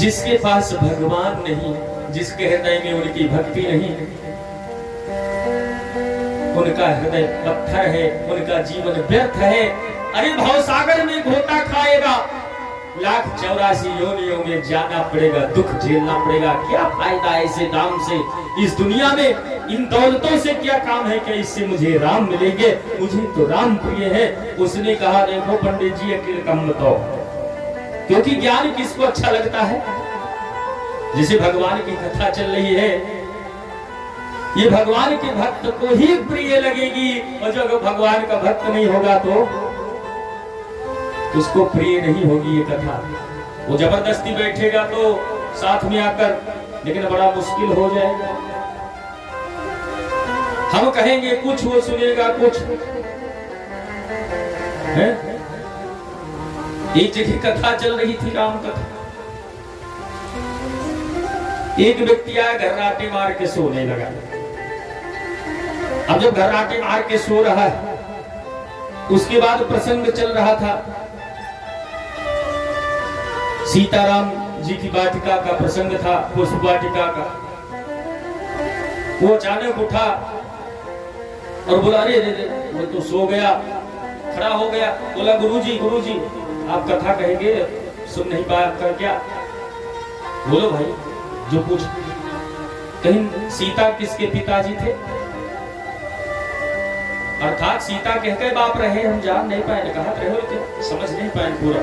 जिसके पास भगवान नहीं, जिसके हृदय में उनकी भक्ति नहीं, उनका हृदय पत्थर है, उनका जीवन व्यर्थ है। अरे भवसागर में घोटा खाएगा, 1,84 योनियों में जाना पड़ेगा, दुख झेलना पड़ेगा। क्या फायदा ऐसे दाम से इस दुनिया में? इन दौलतों से क्या काम है कि इससे मुझे राम मिलेंगे? मुझे तो राम प्रिय है। उसने कहा देखो पंडित जी अकेले कम बताओ, क्योंकि ज्ञान किसको अच्छा लगता है? जिसे भगवान की कथा चल रही है ये भगवान के भक्त को ही प्रिय लगेगी, और जो भगवान का भक्त नहीं होगा तो उसको प्रिय नहीं होगी ये कथा। वो जबरदस्ती बैठेगा तो साथ में आकर, लेकिन बड़ा मुश्किल हो जाएगा। हम कहेंगे कुछ, वो सुनेगा कुछ है। एक जगह कथा चल रही थी, राम कथा। एक व्यक्ति आया, घर्राटे मार के सोने लगा। अब जब घर्राटे मार के सो रहा है, उसके बाद प्रसंग चल रहा था, सीताराम जी की वाटिका का प्रसंग था, पुष्प वाटिका का। वो अचानक उठा और बोला अरे वो तो सो गया। खड़ा हो गया, बोला गुरुजी आप कथा कहेंगे, सुन नहीं पाया कर क्या? बोलो भाई जो पूछ। कहीं सीता किसके पिताजी थे? अर्थात सीता कहकर बाप रहे, हम जान नहीं पाए, कहा रहे थे, समझ नहीं पाए पूरा।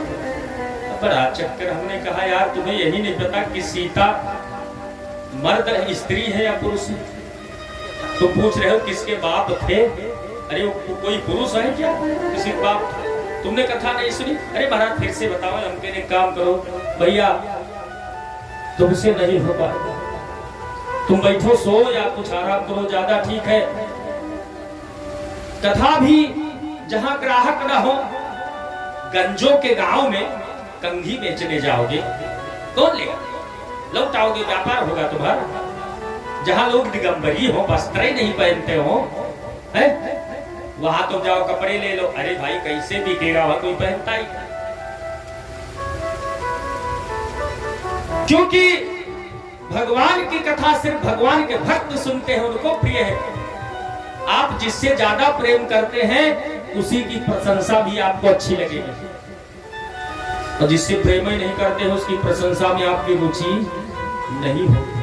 बड़ा चक्कर। हमने कहा यार तुम्हें यही नहीं पता कि सीता मर्द स्त्री है या पुरुष है? तो पूछ रहे हो किसके बाप थे? अरे वो कोई पुरुष है क्या किसी के बाप? तुमने कथा नहीं सुनी? अरे महाराज फिर से बताओ। हम कहने काम करो भैया, तुमसे नहीं हो पाएगा, तुम बैठो सो या कुछ आराम करो, ज्यादा ठीक है। कथा भी जहां ग्राहक न हो, गंजों के गांव में कंघी बेचने जाओगे, कौन लेगा? लौटाओगे, व्यापार होगा तुम्हारा। जहां लोग दिगंबरी हो, वस्त्र ही नहीं पहनते हो, वहां तुम जाओ कपड़े ले लो। अरे भाई कैसे बिकेगा, वहां कोई पहनता ही। क्योंकि भगवान की कथा सिर्फ भगवान के भक्त सुनते हैं, उनको प्रिय है। आप जिससे ज्यादा प्रेम करते हैं उसी की प्रशंसा भी आपको अच्छी लगेगी, और जिससे प्रेम ही नहीं करते हो उसकी प्रशंसा में आपकी रुचि नहीं होगी।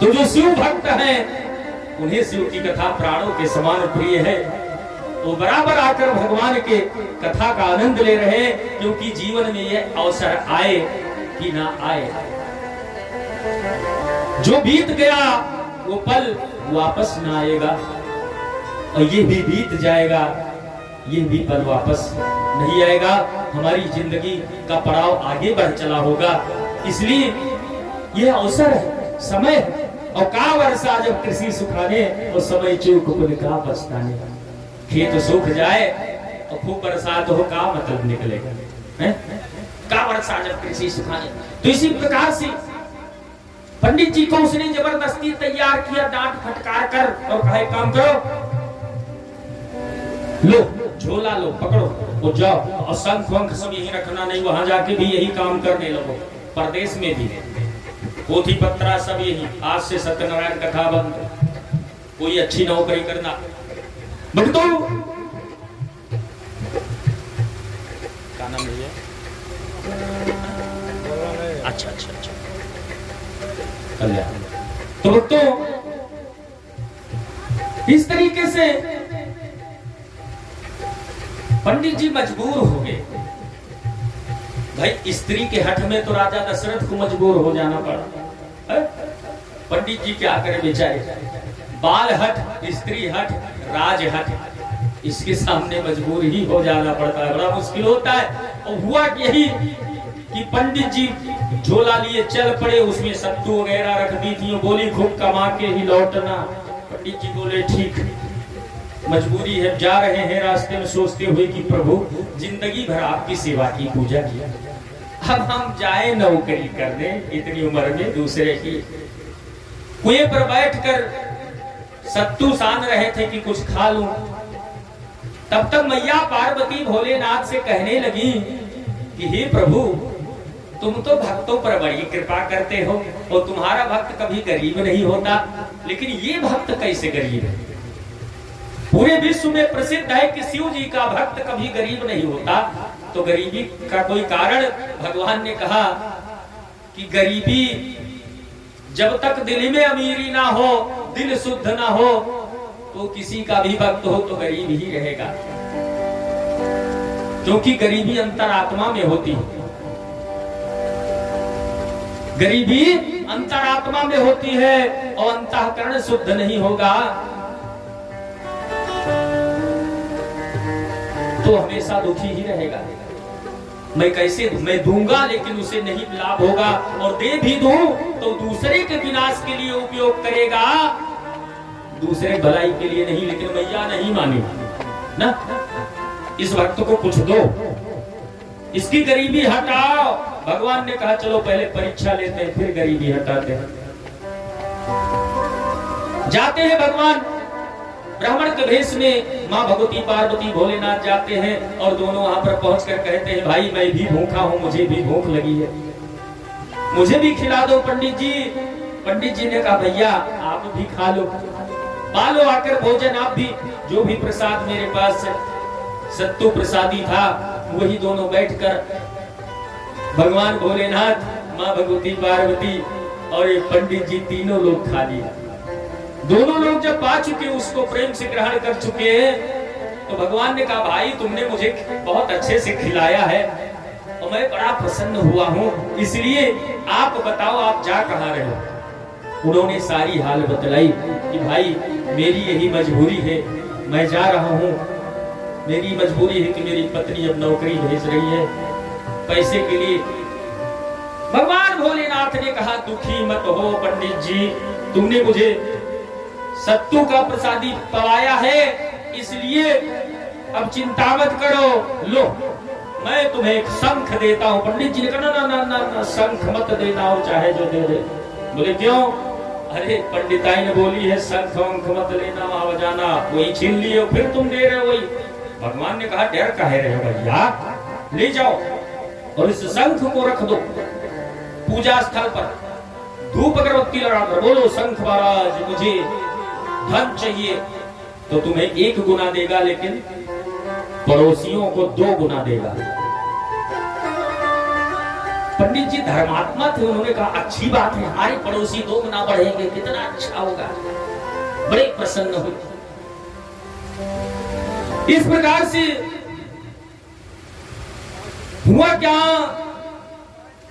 तो जो शिव भक्त हैं उन्हें शिव की कथा प्राणों के समान प्रिय है। वो बराबर आकर भगवान के कथा का आनंद ले रहे हैं, क्योंकि जीवन में यह अवसर आए कि ना आए, जो बीत गया वो पल वापस ना आएगा, और ये भी बीत जाएगा, ये भी पल वापस नहीं आएगा। हमारी जिंदगी का पड़ाव आगे बढ़ चला होगा, इसलिए यह अवसर है, समय है। और का वर्षा जब कृषि सुखाने, और समय चूक पुन का बचताने। खेत सूख जाए और खूब बरसात हो, का मतलब निकलेगा? का वर्षा जब कृषि सुखाने। तो इसी प्रकार से पंडित जी को उसने जबरदस्ती तैयार किया, डांट फटकार कर, और कहा काम करो, लो झोला लो, पकड़ो और जाओ, और शंख वंख सब यही रखना नहीं, वहां जाके भी यही काम करने लगो। परदेश में भी पोथी पत्रा सब यही। आज से सत्यनारायण कथा बंद, कोई अच्छी नौकरी करना। भक्तों क्या नाम है? अच्छा कल्याण। तो भक्तों इस तरीके से पंडित जी मजबूर हो गए। भाई स्त्री के हठ में तो राजा दशरथ को मजबूर हो जाना पड़ा। पंडित जी क्या करें बेचारे? बाल हठ, स्त्री हठ, राज हठ, इसके सामने मजबूर ही हो जाना पड़ता है, बड़ा मुश्किल होता है। और हुआ यही कि पंडित जी झोला लिए चल पड़े, उसमें सत्तू वगैरह रख दी थी, बोली खूब कमा के ही लौटना। पंडित जी बोले ठीक, मजबूरी है, जा रहे हैं, रास्ते में सोचते हुए कि प्रभु जिंदगी भर आपकी सेवा की, पूजा किया, अब हम जाए नौकरी करने इतनी उम्र में दूसरे की। कुएं पर बैठकर सत्तू सान रहे थे कि कुछ खा लूं। तब तक मैया पार्वती भोलेनाथ से कहने लगी कि हे प्रभु, तुम तो भक्तों पर बड़ी कृपा करते हो और तुम्हारा भक्त कभी गरीब नहीं होता, लेकिन ये भक्त कैसे गरीब है? पूरे विश्व में प्रसिद्ध है कि शिव जी का भक्त कभी गरीब नहीं होता। तो गरीबी का कोई कारण? भगवान ने कहा कि गरीबी जब तक दिल में अमीरी ना हो, दिल शुद्ध ना हो, तो किसी का भी भक्त हो तो गरीब ही रहेगा, क्योंकि गरीबी अंतरात्मा में होती है। गरीबी अंतरात्मा में होती है और अंतःकरण शुद्ध नहीं होगा तो हमेशा दुखी ही रहेगा। मैं कैसे मैं दूंगा लेकिन उसे नहीं लाभ होगा, और दे भी दूं तो दूसरे के विनाश के लिए उपयोग करेगा, दूसरे भलाई के लिए नहीं। लेकिन मैया नहीं मानी ना, इस भक्त को कुछ दो, इसकी गरीबी हटाओ। भगवान ने कहा चलो पहले परीक्षा लेते हैं फिर गरीबी हटाते हैं। जाते हैं भगवान ब्राह्मण के भेष में, माँ भगवती पार्वती भोलेनाथ जाते हैं और दोनों वहां पर पहुंचकर कहते हैं भाई मैं भी भूखा हूं, मुझे भी भूख लगी है, मुझे भी खिला दो पंडित जी। पंडित जी ने कहा भैया आप भी खा लो, पालो आकर भोजन आप भी, जो भी प्रसाद मेरे पास सत्तू प्रसादी था वही दोनों बैठकर भगवान भोलेनाथ, माँ भगवती पार्वती और ये पंडित जी तीनों लोग खा लिया। दोनों लोग जब पा चुके, उसको प्रेम से ग्रहण कर चुके हैं, तो भगवान ने कहा भाई तुमने मुझे बहुत अच्छे से खिलाया है और मैं बड़ा प्रसन्न हुआ हूँ, इसलिए आप बताओ आप जा कहाँ रहे हो? उन्होंने सारी हाल बतलाई कि भाई मेरी यही मजबूरी है, मैं जा रहा हूँ, मेरी मजबूरी है कि मेरी पत्नी अब नौकरी भेज रही है पैसे के लिए। भगवान भोलेनाथ ने कहा दुखी मत हो पंडित जी, तुमने मुझे सत्तू का प्रसादी पवाया है, इसलिए अब चिंता मत करो, लो मैं तुम्हें एक शंख देता हूँ। पंडित जी ने कहा ना ना ना ना, शंख मत देना हो चाहे जो दे दे। बोले क्यों? अरे पंडिताई ने बोली है शंख वंख मत लेना, वहां बजाना, वही छीन लिए फिर तुम दे रहे हो वही। भगवान ने कहा डर काहे रहे हो भैया, ले जाओ और इस शंख को रख दो पूजा स्थल पर, धूप अगरबत्ती लगाकर बोलो शंख महाराज मुझे धन चाहिए, तो तुम्हें 1 गुना देगा लेकिन पड़ोसियों को 2 गुना देगा। पंडित जी धर्मात्मा थे, उन्होंने कहा अच्छी बात है, हमारे पड़ोसी 2 गुना बढ़ेंगे, कितना अच्छा होगा, बड़े प्रसन्न हुए। इस प्रकार से हुआ क्या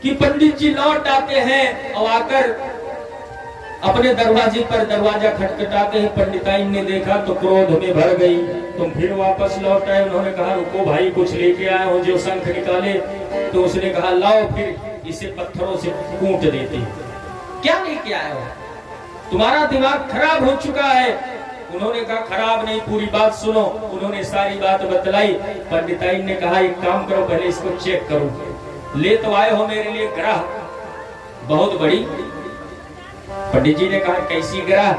कि पंडित जी लौट आते हैं और आकर अपने दरवाजे पर दरवाजा खटखटाते हैं। पंडिताइन ने देखा तो क्रोध में भर गई, तुम फिर वापस लौट आए। उन्होंने कहा रुको भाई कुछ लेके आए हो। जो शंख निकाले तो उसने कहा लाओ फिर इसे पत्थरों से कूट देते। क्या लेके आए हो? तुम्हारा दिमाग खराब हो चुका है। उन्होंने कहा खराब नहीं, पूरी बात सुनो। उन्होंने सारी बात बतलाई। पंडिताइन ने कहा एक काम करो, पहले इसको चेक करो, ले तो आए हो मेरे लिए ग्रह बहुत बड़ी। पंडित जी ने कहा कैसी ग्रह?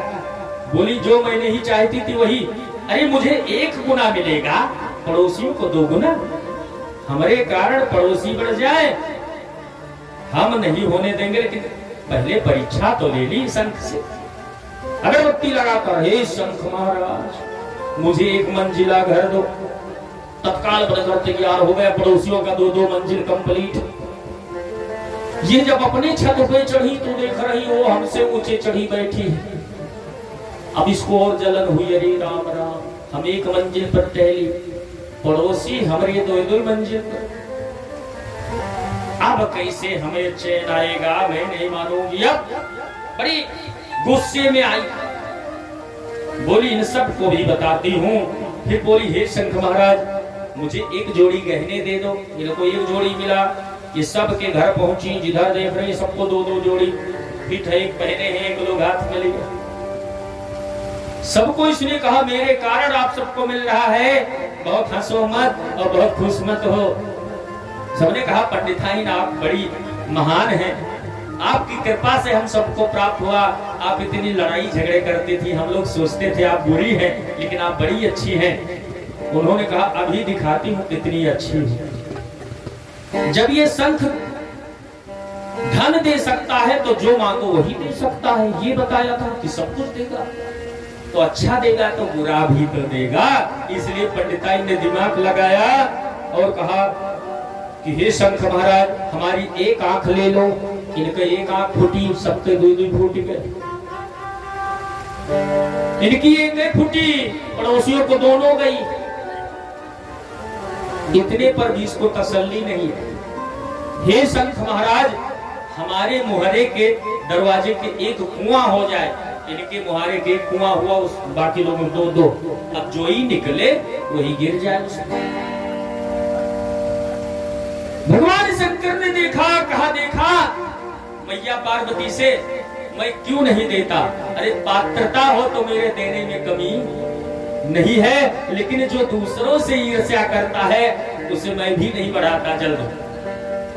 बोली जो मैं नहीं चाहती थी वही। अरे मुझे 1 गुना मिलेगा, पड़ोसियों को 2 गुना, हमारे कारण पड़ोसी बढ़ जाए हम नहीं होने देंगे। लेकिन पहले परीक्षा तो ले ली शंख से। अगरबत्ती लगाकर हे शंख महाराज मुझे 1 मंजिला घर दो। तत्काल बनकर तैयार हो गया, पड़ोसियों का 2-2 मंजिल कंप्लीट। ये जब अपने छत पे चढ़ी तो देख रही वो हमसे ऊंचे चढ़ी बैठी। अब इसको और जलन हुई, अरे राम राम, हम 1 मंजिल पर टहली, पड़ोसी हमारे 2-2 मंजिल पर, अब कैसे हमें चैन आएगा? मैं नहीं मानूंगी। अब बड़ी गुस्से में आई, बोली इन सब को भी बताती हूँ। फिर बोली हे शंख महाराज मुझे 1 जोड़ी गहने दे दो। मेरे को 1 जोड़ी मिला, ये सब के घर पहुंची, जिधर देख रही सबको 2-2 जोड़ी फिट है, 1 पहने हैं, 1 लोग हाथ में लिए। सबको इसने कहा मेरे कारण आप सबको मिल रहा है, बहुत हंसो मत और बहुत खुश मत हो। सबने कहा पंडिताइन आप बड़ी महान हैं, आपकी कृपा से हम सबको प्राप्त हुआ। आप इतनी लड़ाई झगड़े करती थी, हम लोग सोचते थे आप बुरी हैं, लेकिन आप बड़ी अच्छी हैं। उन्होंने कहा अभी दिखाती हूँ कितनी अच्छी है। जब ये शंख धन दे सकता है तो जो मांगो वही दे सकता है, ये बताया था कि सब कुछ देगा। तो अच्छा देगा तो बुरा भी तो देगा। इसलिए पंडिताई ने दिमाग लगाया और कहा कि हे शंख महाराज, हमारी एक आंख ले लो। इनका एक आंख फूटी, सबके दो दो फूट गए। इनकी एक फूटी, पड़ोसियों को दोनों गई। इतने पर भी इसको तसल्ली नहीं है। हे शंख महाराज, हमारे मुहरे के दरवाजे के एक कुआं हो जाए। इनके मुहारे के एक कुआं हुआ, उस बाकी लोगों दो दो। अब जो ही निकले वही गिर जाए उसमें। भगवान शंकर ने देखा, कहा देखा मैया पार्वती से मैं क्यों नहीं देता। अरे पात्रता हो तो मेरे देने में कमी नहीं है, लेकिन जो दूसरों से ईर्ष्या करता है उसे मैं भी नहीं बढ़ाता जल्द।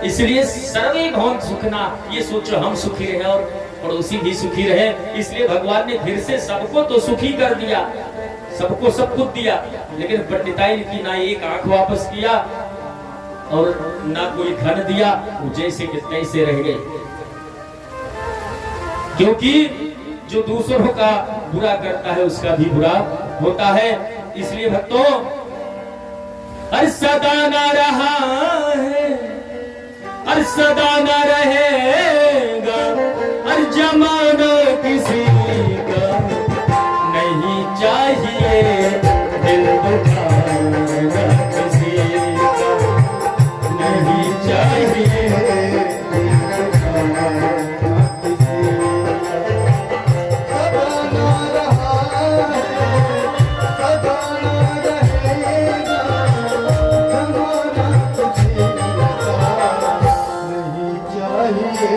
इसलिए सर्वे भवन सुखना, ये सोचो हम सुखी रहे और पड़ोसी भी सुखी रहे। इसलिए भगवान ने फिर से सबको तो सुखी कर दिया, सबको सब कुछ दिया, लेकिन पंडिताई की ना एक आंख वापस किया और ना कोई धन दिया। वो जैसे कि तैसे रह गए, क्योंकि जो दूसरों का बुरा करता है उसका भी बुरा होता है। इसलिए भक्तों, हर सदा ना रहा है, हर सदा न रहेगा, हर जमाना किसी का नहीं चाहिए दिल दुखाना किसी का नहीं चाहिए दिल दुखाना किसी का। सदा न रहा है, सदा न रहेगा, जमाना किसी का नहीं चाहिए।